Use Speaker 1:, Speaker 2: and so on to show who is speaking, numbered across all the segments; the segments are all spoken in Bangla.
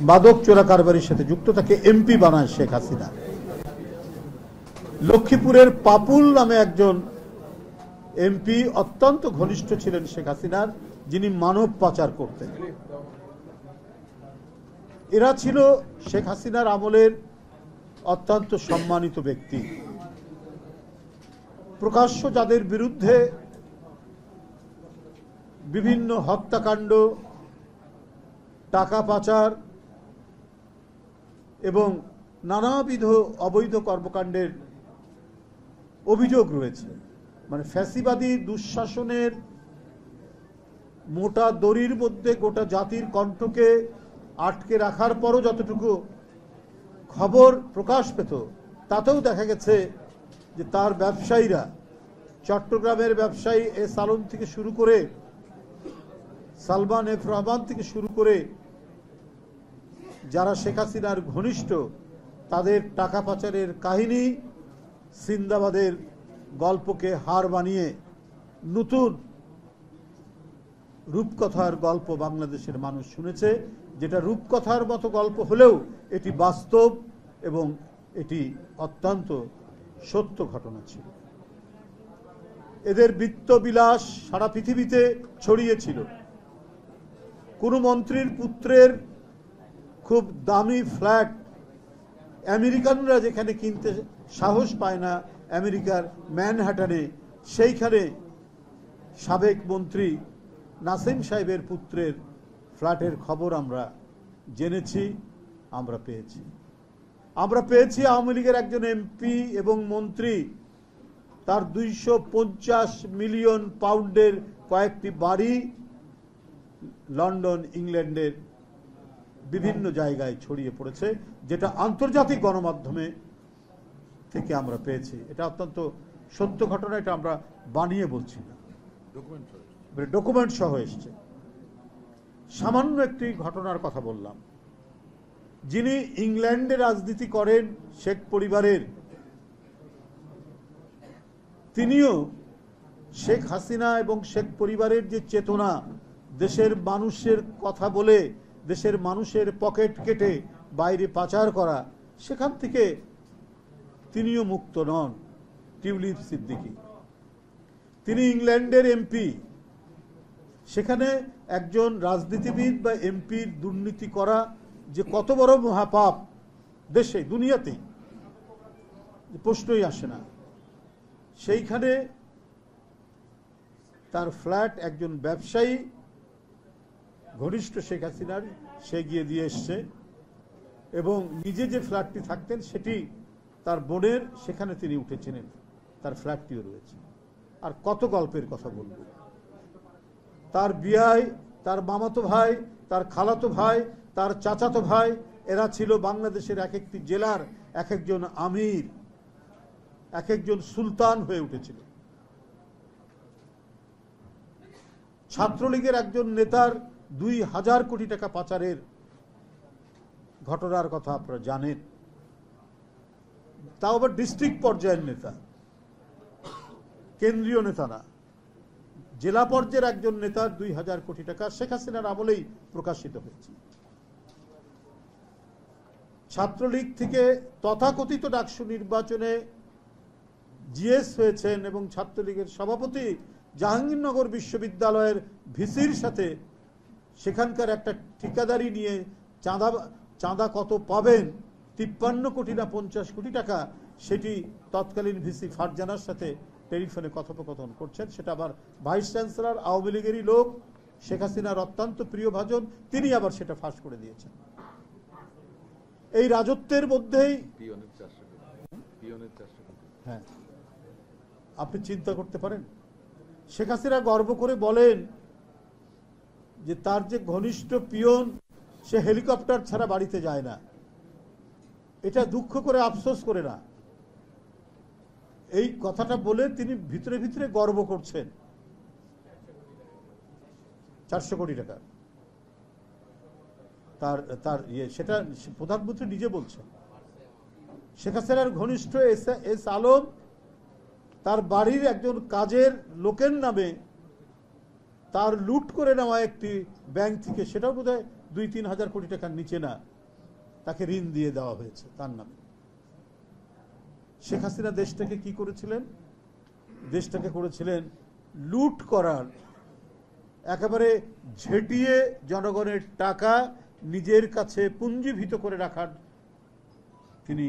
Speaker 1: মাদক চোরা কারবারির সাথে যুক্ত, তাকে এমপি বানায় শেখ হাসিনা। লক্ষ্মীপুরের পাপুল নামে একজন এমপি অত্যন্ত ঘনিষ্ঠ ছিলেন শেখ হাসিনার, যিনি মানব পাচার করতেন। এরা ছিল শেখ হাসিনার আমলের অত্যন্ত সম্মানিত ব্যক্তি। প্রকাশ্য যাদের বিরুদ্ধে বিভিন্ন হত্যাকাণ্ড, টাকা পাচার এবং নানাবিধ অবৈধ কর্মকাণ্ডের অভিযোগ রয়েছে, মানে ফ্যাসিবাদী দুঃশাসনের মোটা দড়ির মধ্যে গোটা জাতির কণ্ঠকে আটকে রাখার পরও যতটুকু খবর প্রকাশ পেত, তাতেও দেখা গেছে যে তার ব্যবসায়ীরা, চট্টগ্রামের ব্যবসায়ী এস আলম থেকে শুরু করে সালমান এফ রহমান থেকে শুরু করে যারা শেখ হাসিনার ঘনিষ্ঠ, তাদের টাকা পাচারের কাহিনী, সিন্দাবাদের গল্পকে হার বানিয়ে নতুন রূপকথার গল্প বাংলাদেশের মানুষ শুনেছে, যেটা রূপকথার মতো গল্প হলেও এটি বাস্তব এবং এটি অত্যন্ত সত্য ঘটনা ছিল। এদের বিত্তবিলাস সারা পৃথিবীতে ছড়িয়েছিল। কোন মন্ত্রীর পুত্রের খুব দামি ফ্ল্যাট আমেরিকানরা যেখানে কিনতে সাহস পায় না, আমেরিকার ম্যানহাটনে, সেইখানে সাবেক মন্ত্রী নাসিম সাহেবের পুত্রের ফ্ল্যাটের খবর আমরা জেনেছি, আমরা পেয়েছি আওয়ামী লীগের একজন এমপি এবং মন্ত্রী তার 250 মিলিয়ন পাউন্ডের কয়েকটি বাড়ি লন্ডন, ইংল্যান্ডের বিভিন্ন জায়গায় ছড়িয়ে পড়েছে, যেটা আন্তর্জাতিক গণমাধ্যমে থেকে আমরা পেয়েছি। এটা অত্যন্ত সত্য ঘটনা, এটা আমরা বানিয়ে বলছি না, ডকুমেন্ট সহ এসছে। সামান্য একটি ঘটনার কথা বললাম। যিনি ইংল্যান্ডে রাজনীতি করেন, শেখ পরিবারের, তিনিও শেখ হাসিনা এবং শেখ পরিবারের যে চেতনা, দেশের মানুষের কথা বলে দেশের মানুষের পকেট কেটে বাইরে পাচার করা, সেখান থেকে তিনিও মুক্ত নন। টিউলিপ সিদ্দিকী, তিনি ইংল্যান্ডের এমপি। সেখানে একজন রাজনীতিবিদ বা এমপির দুর্নীতি করা যে কত বড় মহাপাপ দেশে, দুনিয়াতেই প্রশ্নই আসে না। সেইখানে তার ফ্ল্যাট একজন ব্যবসায়ী ঘনিষ্ঠ শেখ হাসিনার, সে গিয়ে দিয়ে এসছে, এবং নিজে যে ফ্ল্যাটটি থাকতেন সেটি তার বোনের, সেখানে তিনি উঠেছিলেন, তার ফ্ল্যাটটিও রয়েছে। আর কত গল্পের কথা বলব। তার বিয়াই, তার মামাতো ভাই, তার খালাতো ভাই, তার চাচাতো ভাই, এরা ছিল বাংলাদেশের এক একটি জেলার এক একজন আমির, এক একজন সুলতান হয়ে উঠেছিল। ছাত্রলীগের একজন নেতার 2000 কোটি টাকা পাচারের ঘটনার কথা আপনারা জানেন, তাও আবার ডিস্ট্রিক্ট পর্যায়ের নেতা, কেন্দ্রীয় নেতা না, জেলা পর্যায়ের একজন নেতার 2000 কোটি টাকা শেখ হাসিনার আমলেই প্রকাশিত হয়েছে। ছাত্রলীগ থেকে তথাকথিত ডাকসু নির্বাচনে জিএস হয়েছেন এবং ছাত্রলীগের সভাপতি জাহাঙ্গীরনগর বিশ্ববিদ্যালয়ের ভিসির সাথে সেখানকার একটা ঠিকাদারি নিয়ে চাঁদা কত পাবেন, 53 কোটি না 50 কোটি টাকা, সেটি তৎকালীন ভিসি ফারজানার সাথে টেলিফোনে কথোপকথন করছেন। সেটা আবার ভাইস চ্যান্সেলর আওয়ামী লীগেরই লোক, শেখ হাসিনার অত্যন্ত প্রিয় ভাজন, তিনি আবার সেটা ফাঁস করে দিয়েছেন। এই রাজত্বের মধ্যেই হ্যাঁ, আপনি চিন্তা করতে পারেন, শেখ হাসিনা গর্ব করে বলেন যে তার যে ঘনিষ্ঠ পিয়ন, সে হেলিকপ্টার ছাড়া বাড়িতে যায় না। এটা দুঃখ করে, আফসোস করে না, এই কথাটা বলে তিনি ভিতরে ভিতরে গর্ব করছেন। 400 কোটি টাকা তার সেটা প্রধানমন্ত্রী নিজে বলছেন। শেখ হাসিনার ঘনিষ্ঠ এস আলম তার বাড়ির একজন কাজের লোকের নামে তার লুট করে নেওয়া একটি ব্যাংক থেকে, সেটাও বোধহয় 2-3 হাজার কোটি টাকার নিচে না, তাকে ঋণ দিয়ে দেওয়া হয়েছে তার নামে। শেখ হাসিনা দেশটাকে কি করেছিলেন? দেশটাকে করেছিলেন লুট করার, একেবারে ঝেঁটিয়ে জনগণের টাকা নিজের কাছে পুঞ্জীভূত করে রাখার তিনি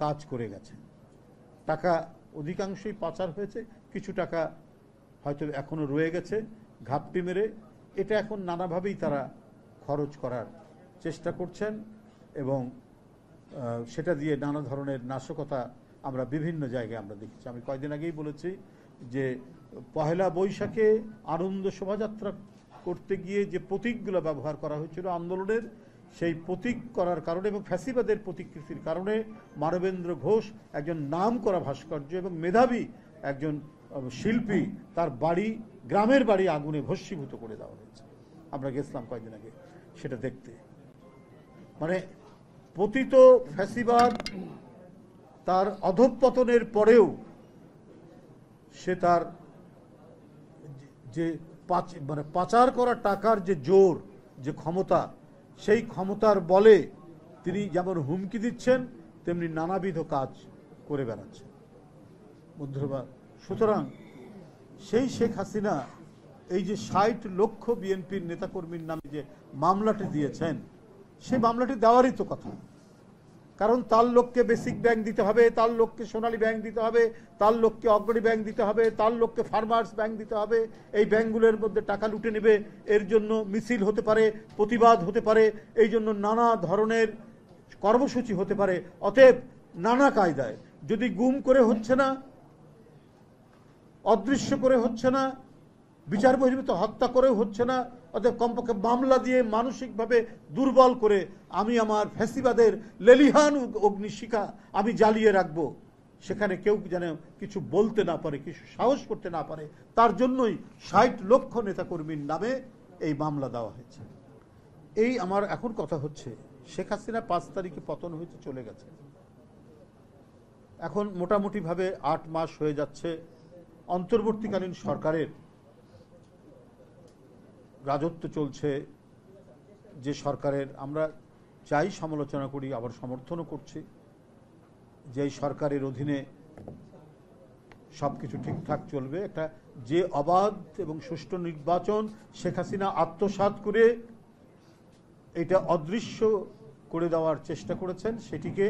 Speaker 1: কাজ করে গেছেন। টাকা অধিকাংশই পাচার হয়েছে, কিছু টাকা হয়তো এখনো রয়ে গেছে ঘাপটি মেরে। এটা এখন নানাভাবেই তারা খরচ করার চেষ্টা করছেন এবং সেটা দিয়ে নানা ধরনের নাশকতা আমরা বিভিন্ন জায়গায় আমরা দেখেছি। আমি কয়েকদিন আগেই বলেছি যে পহেলা বৈশাখে আনন্দ শোভাযাত্রা করতে গিয়ে যে প্রতীকগুলো ব্যবহার করা হয়েছিল আন্দোলনের, সেই প্রতীক করার কারণে এবং ফ্যাসিবাদের প্রতিকৃতির কারণে মানবেন্দ্র ঘোষ, একজন নামকরা ভাস্কর্য এবং মেধাবী একজন শিল্পী, তার বাড়ি, গ্রামের বাড়ি আগুনে ভস্মীভূত করে দেওয়া হয়েছে। আমরা গেছিলাম কয়েকদিন আগে সেটা দেখতে। মানে পতিত ফ্যাসিবাদ তার অধঃপতনের পরেও সে তার যে পাচার করা টাকার যে জোর, যে ক্ষমতা, সেই ক্ষমতার বলে তিনি যেমন হুমকি দিচ্ছেন তেমনি নানাবিধ কাজ করে বেড়াচ্ছেন বন্ধুরা। সুতরাং সেই শেখ হাসিনা এই যে 60 লক্ষ বিএনপির নেতাকর্মীর নামে যে মামলাটি দিয়েছেন, সেই মামলাটি দেওয়ারই তো কথা। কারণ তার লোককে বেসিক ব্যাংক দিতে হবে, তার লোককে সোনালী ব্যাংক দিতে হবে, তার লোককে অগ্রণী ব্যাংক দিতে হবে, তার লোককে ফার্মার্স ব্যাংক দিতে হবে। এই ব্যাংকগুলোর মধ্যে টাকা লুটে নেবে, এর জন্য মিছিল হতে পারে, প্রতিবাদ হতে পারে, এই জন্য নানা ধরনের কর্মসূচি হতে পারে। অতএব নানা কায়দায়, যদি গুম করে হচ্ছে না, অদৃশ্য করে হচ্ছে না, বিচার বহির্ভূত হত্যা করেও হচ্ছে না, অতএব কমপক্ষে মামলা দিয়ে মানসিকভাবে দুর্বল করে আমি আমার ফ্যাসিবাদের লেলিহান অগ্নিশিখা আমি জ্বালিয়ে রাখবো, সেখানে কেউ যেন কিছু বলতে না পারে, কিছু সাহস করতে না পারে, তার জন্যই 60 লক্ষ নেতাকর্মীর নামে এই মামলা দেওয়া হয়েছে। এই আমার এখন কথা হচ্ছে, শেখ হাসিনা 5 তারিখে পতন হয়েছে, চলে গেছে। এখন মোটামুটিভাবে 8 মাস হয়ে যাচ্ছে অন্তর্বর্তীকালীন সরকারের রাজত্ব চলছে। যে সরকারের আমরা চাই সমালোচনা করি, আবার সমর্থনও করছি, যে সরকারের অধীনে সবকিছু ঠিকঠাক চলবে। একটা যে অবাধ এবং সুষ্ঠু নির্বাচন শেখ হাসিনা আত্মসাৎ করে এটা অদৃশ্য করে দেওয়ার চেষ্টা করেছেন, সেটিকে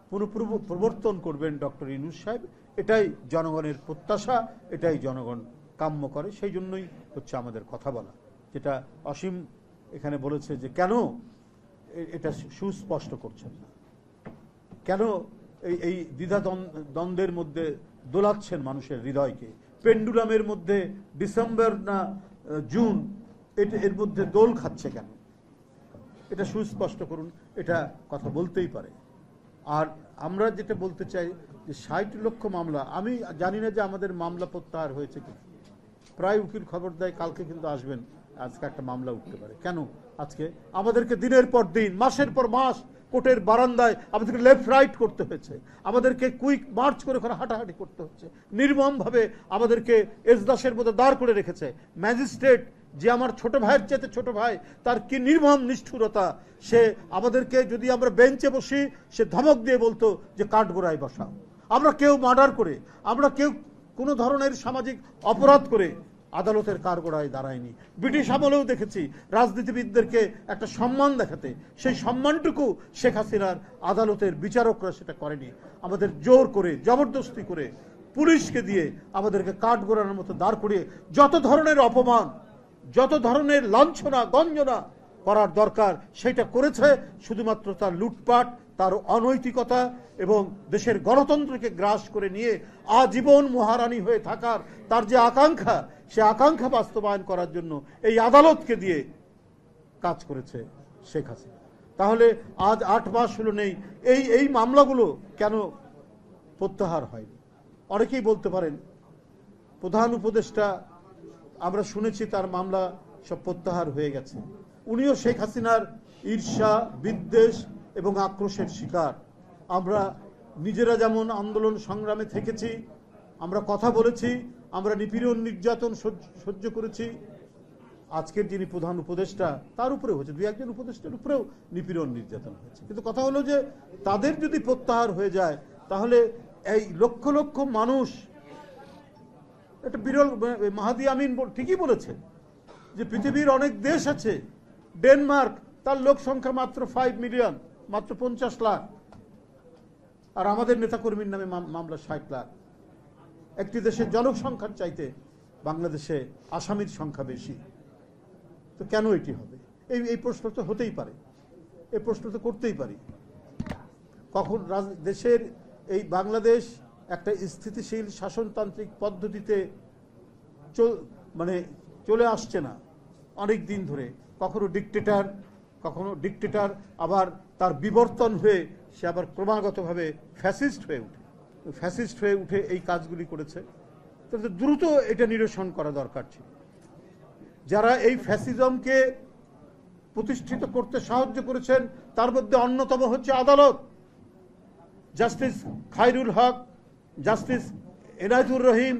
Speaker 1: পুনঃপ্রবর্তন করবেন ডক্টর ইউনূস সাহেব। এটাই জনগণের প্রত্যাশা, এটাই জনগণ কাম্য করে। সেই জন্যই হচ্ছে আমাদের কথা বলা, যেটা অসীম এখানে বলেছে যে কেন এটা সুস্পষ্ট করছেন না, কেন এই দ্বিধা দ্বন্দ্বের মধ্যে দোলাচ্ছেন মানুষের হৃদয়কে। পেন্ডুলামের মধ্যে ডিসেম্বর না জুন, এর মধ্যে দোল খাচ্ছে কেন, এটা সুস্পষ্ট করুন। এটা কথা বলতেই পারে। আর আমরা যেটা বলতে চাই যে 60 লক্ষ মামলা, আমি জানি না যে আমাদের মামলা প্রত্যাহার হয়েছে কি, প্রায় উকিল খবর দেয় কালকে কিন্তু আসবেন, আজকে একটা মামলা উঠতে পারে। কেন আজকে আমাদেরকে দিনের পর দিন, মাসের পর মাস কোর্টের বারান্দায় আমাদেরকে লেফট রাইট করতে হয়েছে, আমাদেরকে কুইক মার্চ করে ওখানে হাঁটাহাঁটি করতে হচ্ছে, নির্মমভাবে আমাদেরকে এজলাসের মধ্যে দাঁড় করে রেখেছে। ম্যাজিস্ট্রেট যে আমার ছোট ভাইয়ের চেয়ে ছোট ভাই, তার কি নির্মম নিষ্ঠুরতা, সে আমাদেরকে যদি আমরা বেঞ্চে বসি সে ধমক দিয়ে বলতো যে কাঠগোড়ায় বসাও। আমরা কেউ মার্ডার করে, আমরা কেউ কোনো ধরনের সামাজিক অপরাধ করে আদালতের কাঠগোড়ায় দাঁড়ায়নি। ব্রিটিশ আমলেও দেখেছি রাজনীতিবিদদেরকে একটা সম্মান দেখাতে, সেই সম্মানটুকু শেখ হাসিনার আদালতের বিচারকরা সেটা করেনি। আমাদের জোর করে, জবরদস্তি করে, পুলিশকে দিয়ে আমাদেরকে কাঠগোড়ানোর মতো দাঁড় করিয়ে যত ধরনের অপমান, যত ধরনের লাঞ্ছনা গঞ্জনা করার দরকার সেটা করেছে। শুধুমাত্র তার লুটপাট, তার অনৈতিকতা এবং দেশের গণতন্ত্রকে গ্রাস করে নিয়ে আজীবন মহারানী হয়ে থাকার তার যে আকাঙ্ক্ষা, সে আকাঙ্ক্ষা বাস্তবায়ন করার জন্য এই আদালতকে দিয়ে কাজ করেছে শেখ হাসিনা। তাহলে আজ 8 মাস হলো নেই, এই মামলাগুলো কেন প্রত্যাহার হয়নি? অনেকেই বলতে পারেন প্রধান উপদেষ্টা, আমরা শুনেছি তার মামলা সব প্রত্যাহার হয়ে গেছে। উনিও শেখ হাসিনার ঈর্ষা, বিদ্বেষ এবং আক্রোশের শিকার। আমরা নিজেরা যেমন আন্দোলন সংগ্রামে থেকেছি, আমরা কথা বলেছি, আমরা নিপীড়ন নির্যাতন সহ্য করেছি, আজকের যিনি প্রধান উপদেষ্টা তার উপরেও হয়েছে, দুই একজন উপদেষ্টার উপরেও নিপীড়ন নির্যাতন হয়েছে। কিন্তু কথা হলো যে তাদের যদি প্রত্যাহার হয়ে যায় তাহলে এই লক্ষ লক্ষ মানুষ, একটা বিরল, মাহাদি আমিন ঠিকই বলেছে যে পৃথিবীর অনেক দেশ আছে, ডেনমার্ক তার লোক সংখ্যা মাত্র 5 মিলিয়ন, মাত্র 50 লাখ, আর আমাদের নেতাকর্মীর নামে মামলা 60 লাখ। একটি দেশের জনসংখ্যার চাইতে বাংলাদেশে আসামির সংখ্যা বেশি, তো কেন এটি হবে? এই প্রশ্ন তো হতেই পারে, এই প্রশ্ন তো করতেই পারি। কখন দেশের এই বাংলাদেশ একটা স্থিতিশীল শাসনতান্ত্রিক পদ্ধতিতে চলে আসছে না অনেক দিন ধরে, কখনো ডিক্টেটর আবার তার বিবর্তন হয়ে সে আবার ক্রমাগতভাবে ফ্যাসিস্ট হয়ে উঠে এই কাজগুলি করেছে। তাহলে দ্রুত এটা নিরসন করা দরকার ছিল। যারা এই ফ্যাসিজমকে প্রতিষ্ঠিত করতে সাহায্য করেছেন তার মধ্যে অন্যতম হচ্ছে আদালত, জাস্টিস খায়রুল হক, জাস্টিস এনায়েতুর রহিম,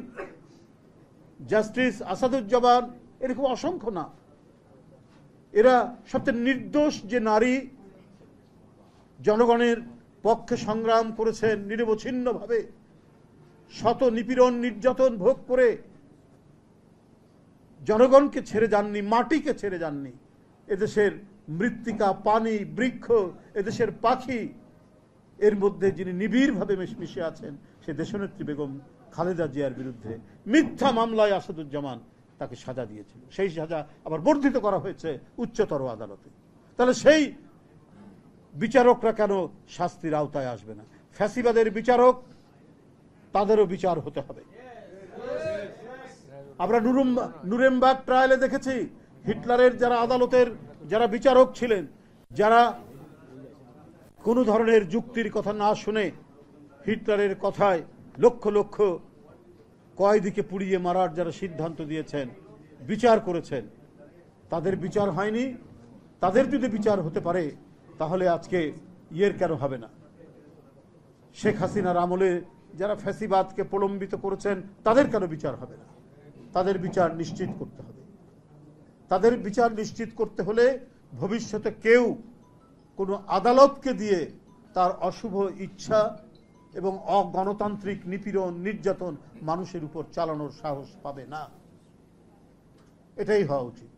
Speaker 1: জাস্টিস আসাদুজ্জামান, এরকম অসংখ্য না। এরা সবচেয়ে নির্দোষ যে নারী, জনগণের পক্ষে সংগ্রাম করেছেন নিরবচ্ছিন্নভাবে, শত নিপীড়ন নির্যাতন ভোগ করে জনগণকে ছেড়ে যাননি, মাটিকে ছেড়ে যাননি। এদেশের মৃত্তিকা, পানি, বৃক্ষ, এদেশের পাখি, এর মধ্যে যিনি নিবিড়ভাবে মিশে আছেন সে দেশনেত্রী বেগম খালেদা জিয়ার বিরুদ্ধে মিথ্যা মামলায় আসাদুজ্জামান তাকে সাজা দিয়েছিল। সেই সাজা আবার বর্ধিত করা হয়েছে উচ্চতর আদালতে। তাহলে সেই বিচারকরা কেন শাস্তির আওতায় আসবে না? ফ্যাসিবাদের বিচারক, তাদেরও বিচার হতে হবে। আমরা নুরেমবার্গ ট্রায়ালে দেখেছি হিটলারের যারা আদালতের যারা বিচারক ছিলেন, যারা কোনো ধরনের যুক্তির কথা না শুনে হিটলারের কথায় লক্ষ লক্ষ কয়েদিকে পুড়িয়ে মারার যারা সিদ্ধান্ত দিয়েছেন, বিচার করেছেন, তাদের বিচার হয়নি। তাদের যদি বিচার হতে পারে তাহলে আজকে কেন হবে না? শেখ হাসিনার আমলে যারা ফ্যাসিবাদকে প্রলম্বিত করেছেন তাদের কেন বিচার হবে না? তাদের বিচার নিশ্চিত করতে হবে। তাদের বিচার নিশ্চিত করতে হলে ভবিষ্যতে কেউ কোনো আদালতকে দিয়ে তার অশুভ ইচ্ছা এবং অগণতান্ত্রিক নিপীড়ন নির্যাতন মানুষের উপর চালানোর সাহস পাবে না। এটাই হওয়া উচিত।